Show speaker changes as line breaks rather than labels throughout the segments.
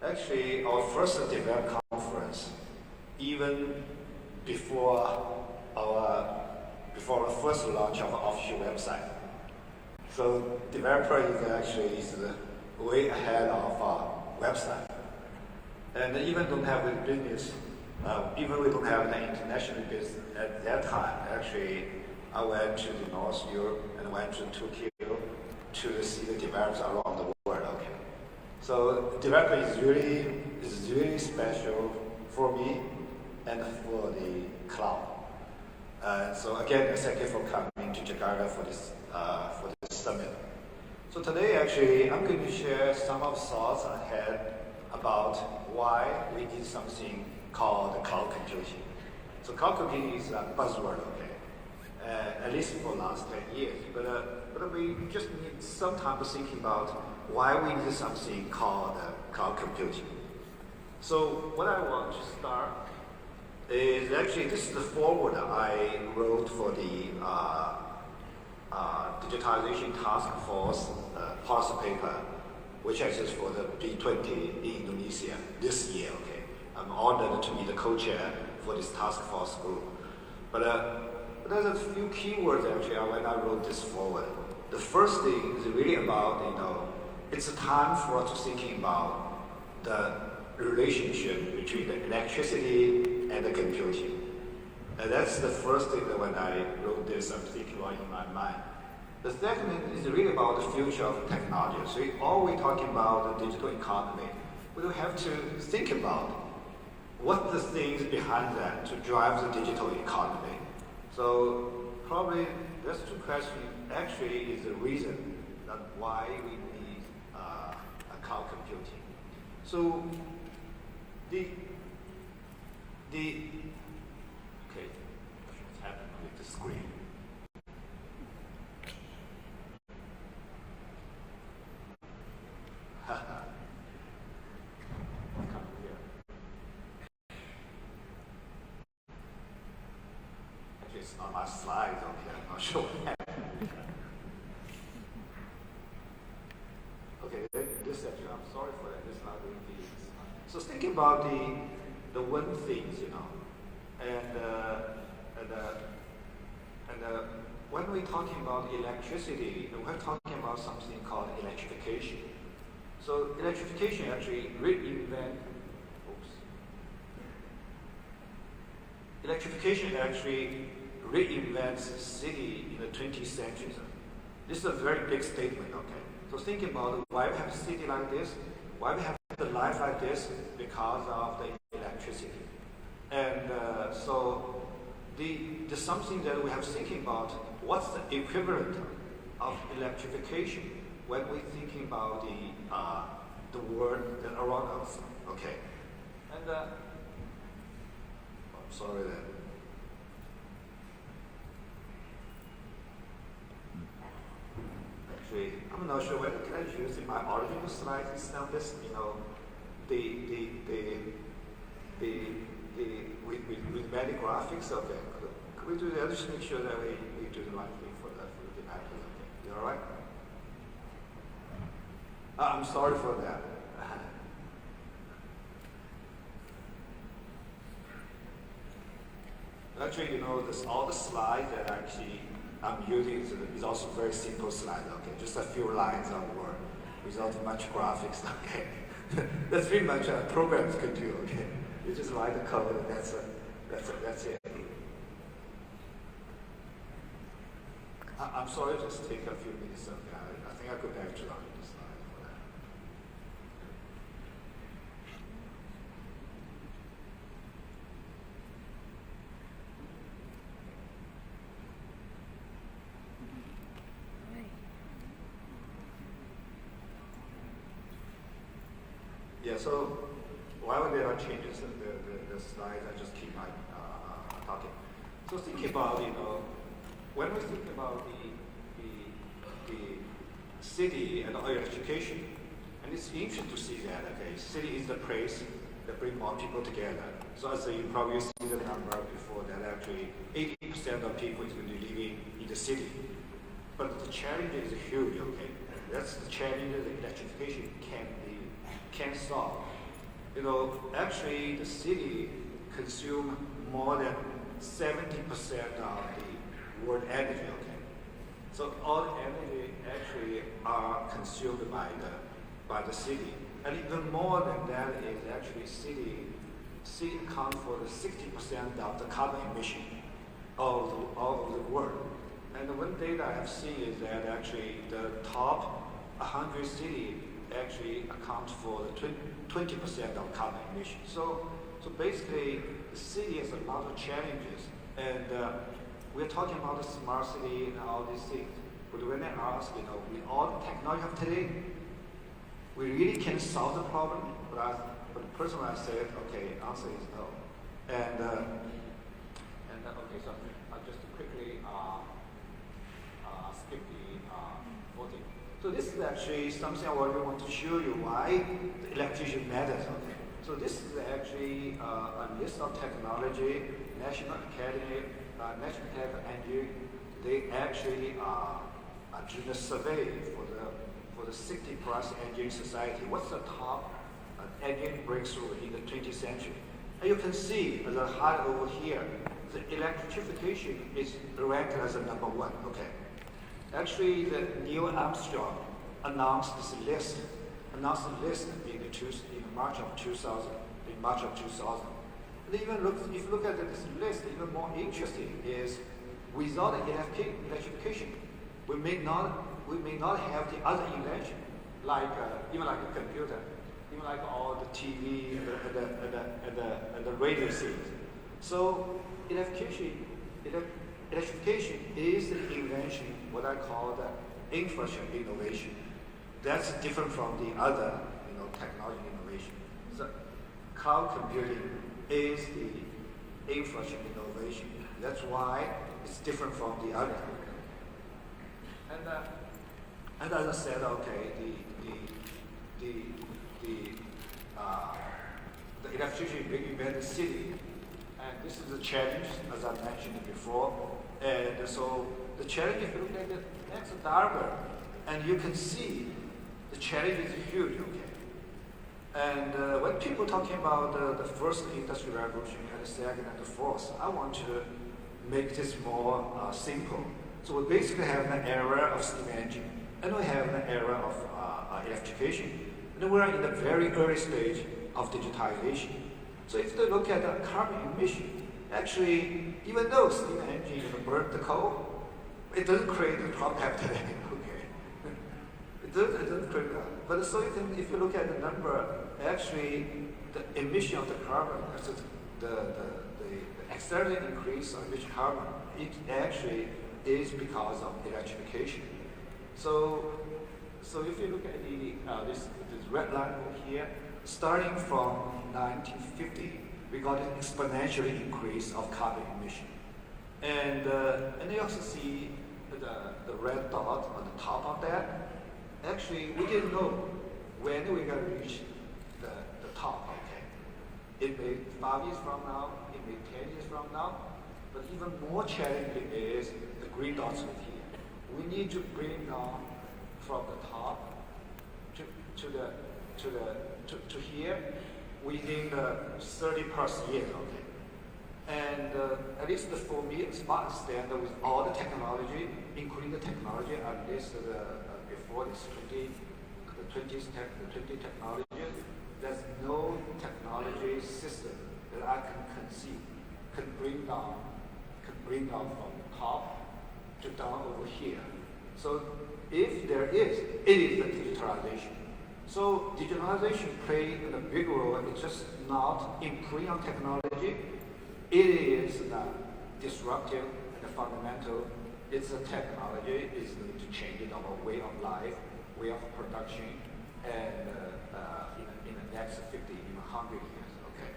Actually, our first develop conference, even before our first launch of our official website. So developer is way ahead of our website. And even don't have a business, even we don't have an international business at that time. Actually, I went to the North Europe and went to Tokyo to see the developers around the world. Okay, so developer is really special for me and for the cloud. So again, thank you for coming to Jakarta for this summit. So today, actually, I'm going to share some of the thoughts I had about why we need something called cloud computing. So cloud computing is a buzzword, okay, at least for the last 10 years. But we just need some time to think about why we need something called cloud computing. So what I want to start is actually, this is the foreword I wrote for the digitalization task force policy paper, which is for the B20 in Indonesia this year. Okay, I'm honored to be the co-chair for this task force group. But there's a few keywords actually when I wrote this forward. The first thing is really about it's a time for us to thinking about the relationship between the electricity and the computing. And that's the first thing that when I wrote this, I'm thinking about in my mind. The second is really about the future of technology. So all we're talking about the digital economy, we will have to think about what the things behind that to drive the digital economy. So probably those two questions actually is the reason that why we need a cloud computing. So okay, what's happening with the screen? Come here. Actually, it's not my slides, okay, I'm not sure what happened. Okay, this section, I'm sorry for that, this is not going to be. So thinking about the one things, when we're talking about electricity, we're talking about something called electrification. So electrification actually reinvents the city in the 20th century. This is a very big statement, okay? So thinking about why we have a city like this, why we have the life like this, because of the electricity. And so the something that we have thinking about, what's the equivalent of electrification when we're thinking about the world that around us, okay? And I'm sorry that. Actually, I'm not sure whether can I use in my original slide instead of this, with many graphics, okay. Could we do that? Just make sure that we do the right thing for the developers, okay. You all right? I'm sorry for that. Actually, all the slides that I'm using is also very simple slide, okay? Just a few lines of word without much graphics, okay? That's pretty much programs could do, okay? You just write the code and that's it. I'm sorry, just take a few minutes, okay? I think I could have to run this slide for that. Yeah, so while there are changes in the slides, I just keep my talking. So think about, when we think about the city and electrification, and it's interesting to see that, okay, city is the place that brings more people together. So as you probably see the number before that actually 80% of people is going to be living in the city. But the challenge is huge, okay? That's the challenge that electrification can solve. Actually the city consume more than 70% of the world energy, okay? So all the energy actually are consumed by the city. And even more than that is actually city account for the 60% of the carbon emission of the world. And the one data I have seen is that actually the top 100 cities actually account for the 20% of carbon emission. So basically, the city has a lot of challenges, and we're talking about the smart city and all these things. But when I ask, with all the technology of today, we really can solve the problem. But personally, I said, okay, answer is no. And okay, so I'll just quickly skip the voting. So this is actually something I really want to show you why the electricity matters. Okay. So this is actually a list of technology, National Academy of Engineering. They actually doing a survey for the 60 plus engineering society. What's the top engineering breakthrough in the 20th century? And you can see the height over here, the electrification is ranked as a number one. Okay. Actually, the Neil Armstrong announced the list in March of 2000. And even if you look at this list, even more interesting is without electrification, we may not have the other invention, even like a computer, even like all the TV and the radio things. So electrification is the invention, what I call the infrastructure innovation. That's different from the other, technology innovation. So cloud computing is the infrastructure innovation. That's why it's different from the other. And as I said, okay, the electricity reinvent the city, and this is a challenge, as I mentioned before. And so the challenge, if you look at the next diagram, and you can see the challenge is huge, okay? And when people talking about the first industrial revolution and the second and the fourth, I want to make this more simple. So we basically have an era of steam engine, and we have an era of electrification. And we're in the very early stage of digitization. So if you look at the carbon emission, actually, even though steam engine burn the coal, it doesn't create the problem today. Okay, it doesn't create that. But so if you look at the number, actually, the emission of the carbon, the accelerated increase of emission carbon, it actually is because of electrification. So if you look at this red line over here, starting from 1950, we got an exponential increase of carbon emission. And you also see the red dot on the top of that. Actually, we didn't know when we're going to reach the top, okay? It may 5 years from now, it may 10 years from now, but even more challenging is the green dots over here. We need to bring down from the top to here within 30 plus years, okay? And at least for me, smart standard with all the technology, including the technology, at least before this 20 technologies, there's no technology system that I can conceive can bring down from the top to down over here. So if there is, it is the digitalization. So digitalization plays a big role. It's just not improving on technology. It is disruptive and fundamental. It's a technology. It's going to change our way of life, way of production, and in the next 50, even 100 years. Okay.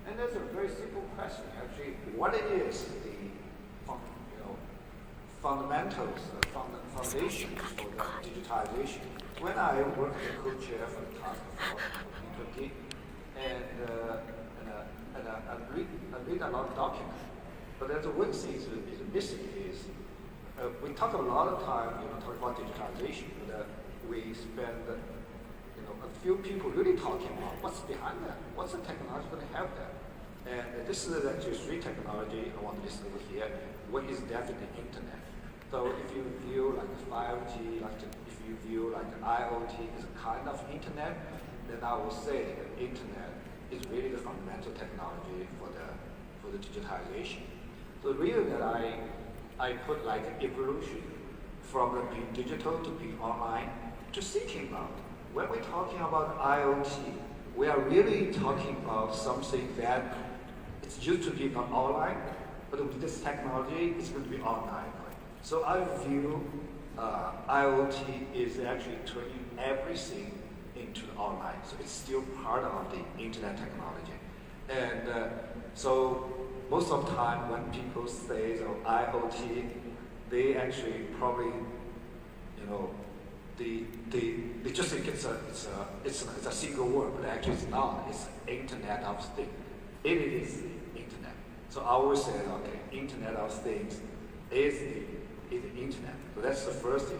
And that's a very simple question, actually. What is the fundamentals, foundations for the digitization? When I worked as a co-chair for the task force in 2020, and I read a lot of documents, but there's one thing is missing is we talk a lot of time, talk about digitization, but we spend, few people really talking about what's behind that, what's the technology going to help that. And this is actually three technology I want to list over here. One is definitely internet. So if you view like 5G, if you view like IoT as a kind of internet, then I will say that internet is really the fundamental technology for the digitization. So the reason that I put like evolution from the being digital to being online to thinking about. When we're talking about IoT, we are really talking about something that it's used to be not online, but with this technology, it's going to be online. So I view IoT is actually turning everything into the online. So it's still part of the internet technology. And so most of the time when people say IoT, they actually probably, they just think it's a single word, but actually it's not. It's Internet of Things. It is the internet. So I always say, okay, Internet of Things is the internet. So that's the first thing.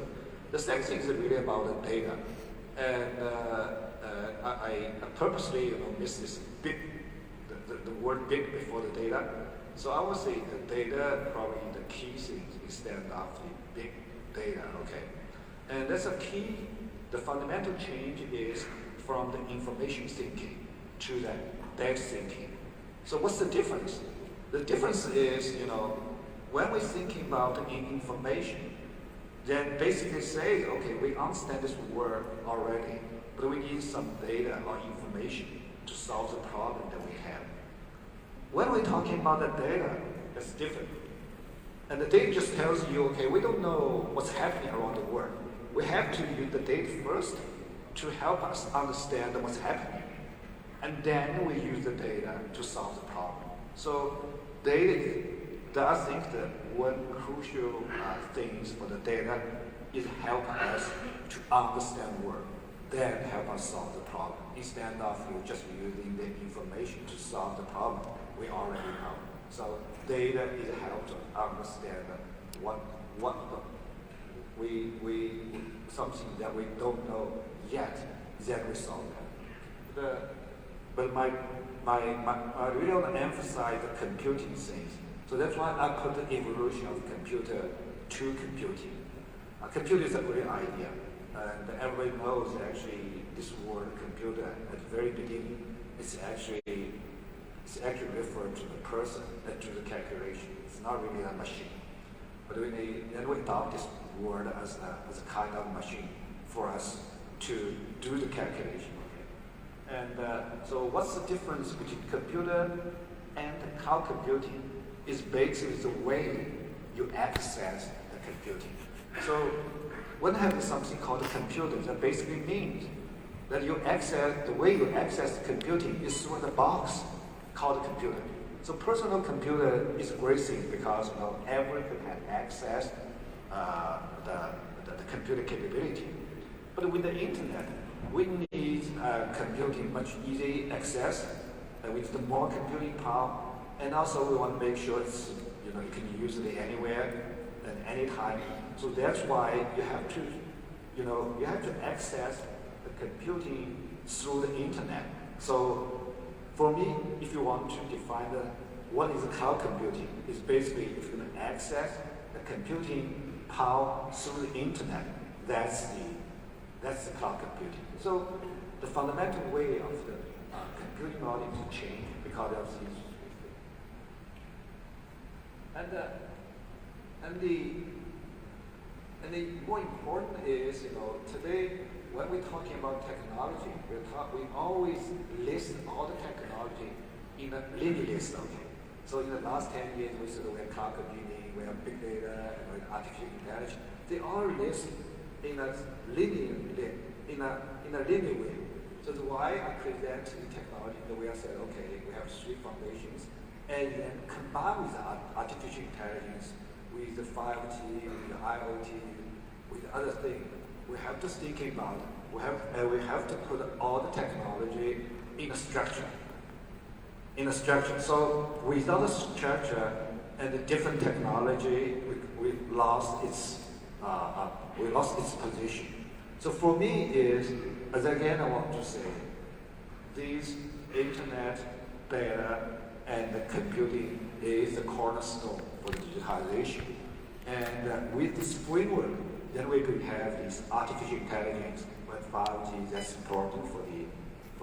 The second thing is really about the data. And I purposely missed this big, the word big before the data. So I would say the data probably the key thing instead of the big data, okay? And that's a key, the fundamental change is from the information thinking to the data thinking. So what's the difference? The difference is, when we're thinking about information, then basically say, okay, we understand this word already, but we need some data or information to solve the problem that we have. When we're talking about the data, that's different. And the data just tells you, okay, we don't know what's happening around the world. We have to use the data first to help us understand what's happening. And then we use the data to solve the problem. So data, I think that one crucial things for the data is help us to understand the world, then help us solve the problem, instead of just using the information to solve the problem we already know. So data is help to understand what something that we don't know yet, then we solve that. But I really want to emphasize the computing things. So that's why I put the evolution of computer to computing. Computer is a great idea, and everybody knows actually this word computer at the very beginning, it's actually referred to the person and to the calculation. It's not really a machine. But then we adopt this word as a kind of machine for us to do the calculation. And so what's the difference between computer and cloud computing? Is basically the way you access the computing. So when I have something called a computer, that basically means that the way you access the computing is through the box called a computer. So personal computer is a great thing because everyone can have access the computer capability. But with the internet, we need computing much easy access, with the more computing power, and also we want to make sure it's you can use it anywhere and anytime. So that's why you have to access the computing through the internet. So for me, if you want to define what is cloud computing, is basically if you can access the computing power through the internet, that's the cloud computing. So the fundamental way of the computing model to change because of these. And the more important is, today when we're talking about technology, we always list all the technology in a linear list. Okay. So in the last 10 years, we said we have cloud computing, we have big data, and we have artificial intelligence. They all list in a linear way. So that's why I present the technology the way I said, okay, we have three foundations, and then combine with the artificial intelligence, with the 5G, with the IoT, with other things. We have to think about it. We have to put all the technology in a structure. So without a structure and the different technology, we lost its position. So for me is as again, I want to say, this internet, data, and the computing is the cornerstone for digitalization. And with this framework, then we could have this artificial intelligence with 5G that's important for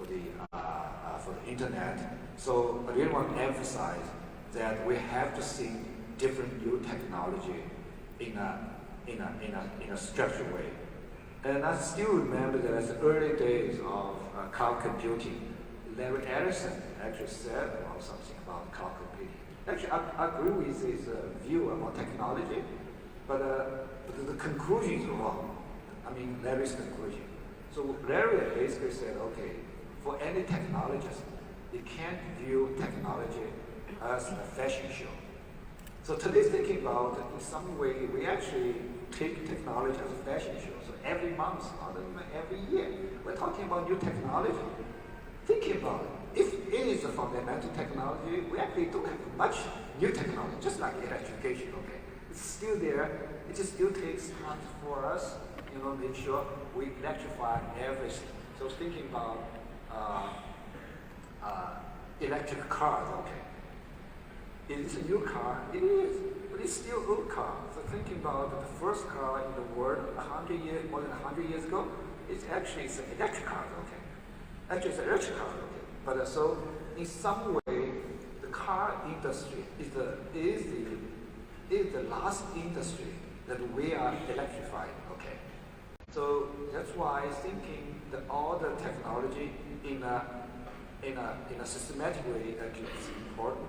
the internet. So I really want to emphasize that we have to see different new technology in a structured way. And I still remember that as the early days of cloud computing, Larry Ellison actually said about something about cloud computing. Actually, I agree with his view about technology, but the conclusion is wrong. I mean, Larry's conclusion. So Larry basically said, okay, for any technologist, you can't view technology as a fashion show. So today's thinking about, in some way, we actually take technology as a fashion show. So every month, or even every year, we're talking about new technology. Thinking about it, if it is a fundamental technology, we actually don't have much new technology, just like electrification, okay? It's still there. It just still takes time for us, make sure we electrify everything. So thinking about electric cars, okay? Is this a new car? It is, but it's still old car. So thinking about the first car in the world more than 100 years ago, it's an electric car, okay? Actually, it's an electric car, okay? But so in some way, the car industry is the last industry that we are electrifying, okay? So that's why thinking that all the technology in a systematic way actually is important.